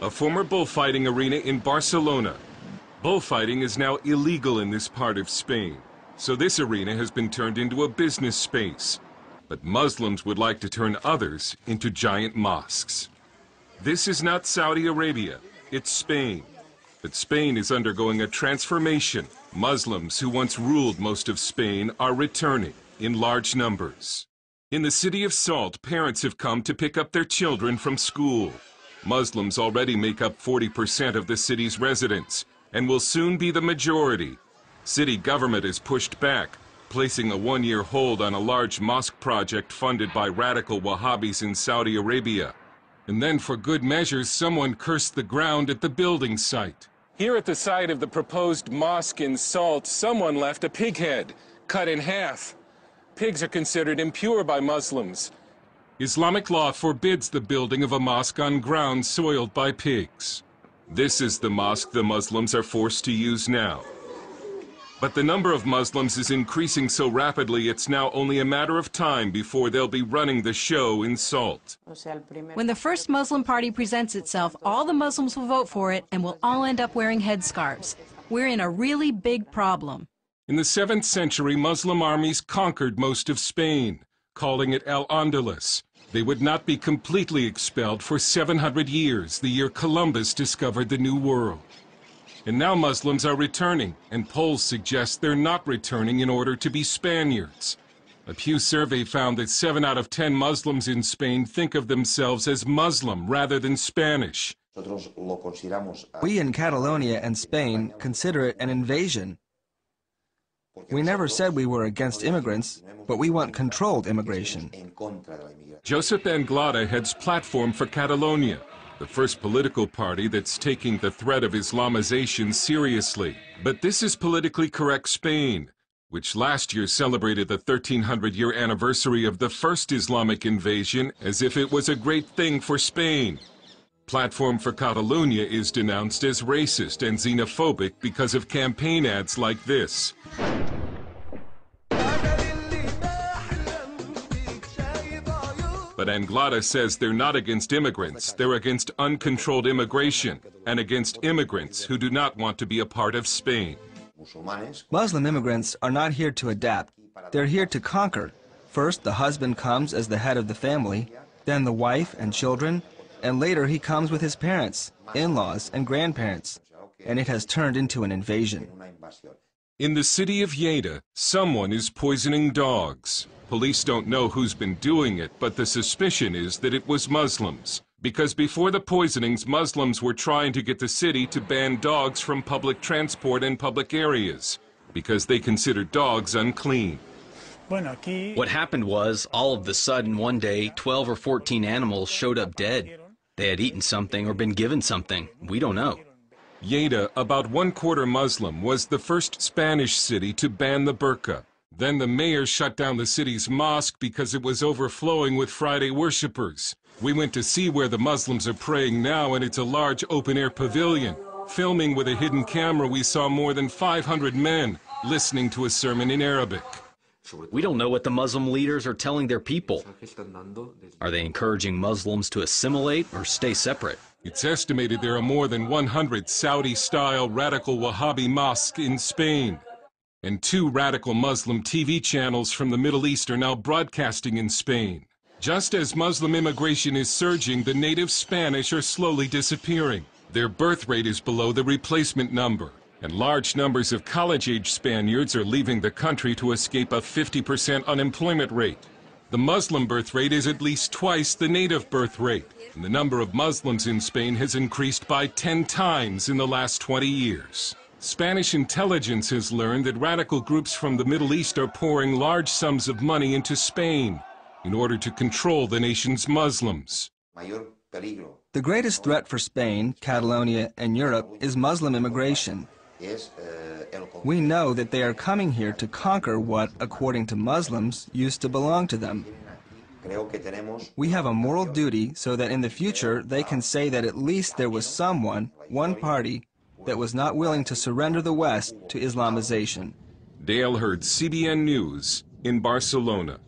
a former bullfighting arena in Barcelona. Bullfighting is now illegal in this part of Spain, so this arena has been turned into a business space. But Muslims would like to turn others into giant mosques. This is not Saudi Arabia, it's Spain. But Spain is undergoing a transformation. Muslims who once ruled most of Spain are returning in large numbers. In the city of Salt, parents have come to pick up their children from school. Muslims already make up 40% of the city's residents and will soon be the majority. City government has pushed back, placing a one-year hold on a large mosque project funded by radical Wahhabis in Saudi Arabia. And then for good measure, someone cursed the ground at the building site. Here at the site of the proposed mosque in Salt, someone left a pig head, cut in half. Pigs are considered impure by Muslims. Islamic law forbids the building of a mosque on ground soiled by pigs. This is the mosque the Muslims are forced to use now. But the number of Muslims is increasing so rapidly it's now only a matter of time before they'll be running the show in Salt. When the first Muslim party presents itself, all the Muslims will vote for it and we'll all end up wearing headscarves. We're in a really big problem. In the 7th century, Muslim armies conquered most of Spain, calling it Al-Andalus. They would not be completely expelled for 700 years, the year Columbus discovered the New World. And now Muslims are returning, and polls suggest they're not returning in order to be Spaniards. A Pew survey found that 7 out of 10 Muslims in Spain think of themselves as Muslim rather than Spanish. We in Catalonia and Spain consider it an invasion. We never said we were against immigrants, but we want controlled immigration. Josep Anglada heads Platform for Catalonia, the first political party that's taking the threat of Islamization seriously. But this is politically correct Spain, which last year celebrated the 1300-year anniversary of the first Islamic invasion as if it was a great thing for Spain. Platform for Catalonia is denounced as racist and xenophobic because of campaign ads like this. But Anglada says they're not against immigrants, they're against uncontrolled immigration and against immigrants who do not want to be a part of Spain. Muslim immigrants are not here to adapt, they're here to conquer. First, the husband comes as the head of the family, then the wife and children, and later he comes with his parents, in-laws, and grandparents, and it has turned into an invasion. In the city of Lleida, someone is poisoning dogs. Police don't know who's been doing it, but the suspicion is that it was Muslims. Because before the poisonings, Muslims were trying to get the city to ban dogs from public transport and public areas, because they consider dogs unclean. What happened was, all of a sudden, one day, 12 or 14 animals showed up dead. They had eaten something or been given something. We don't know. Lleida, about 1/4 Muslim, was the first Spanish city to ban the burqa. Then the mayor shut down the city's mosque because it was overflowing with Friday worshippers. We went to see where the Muslims are praying now, and it's a large open-air pavilion. Filming with a hidden camera, we saw more than 500 men listening to a sermon in Arabic. We don't know what the Muslim leaders are telling their people. Are they encouraging Muslims to assimilate or stay separate? It's estimated there are more than 100 Saudi-style radical Wahhabi mosques in Spain. And 2 radical Muslim TV channels from the Middle East are now broadcasting in Spain. Just as Muslim immigration is surging, the native Spanish are slowly disappearing. Their birth rate is below the replacement number, and large numbers of college-age Spaniards are leaving the country to escape a 50% unemployment rate. The Muslim birth rate is at least twice the native birth rate, and the number of Muslims in Spain has increased by 10 times in the last 20 years. Spanish intelligence has learned that radical groups from the Middle East are pouring large sums of money into Spain in order to control the nation's Muslims. The greatest threat for Spain, Catalonia, and Europe is Muslim immigration. We know that they are coming here to conquer what, according to Muslims, used to belong to them. We have a moral duty so that in the future they can say that at least there was someone, one party, that was not willing to surrender the West to Islamization. Dale Hurd, CBN News in Barcelona.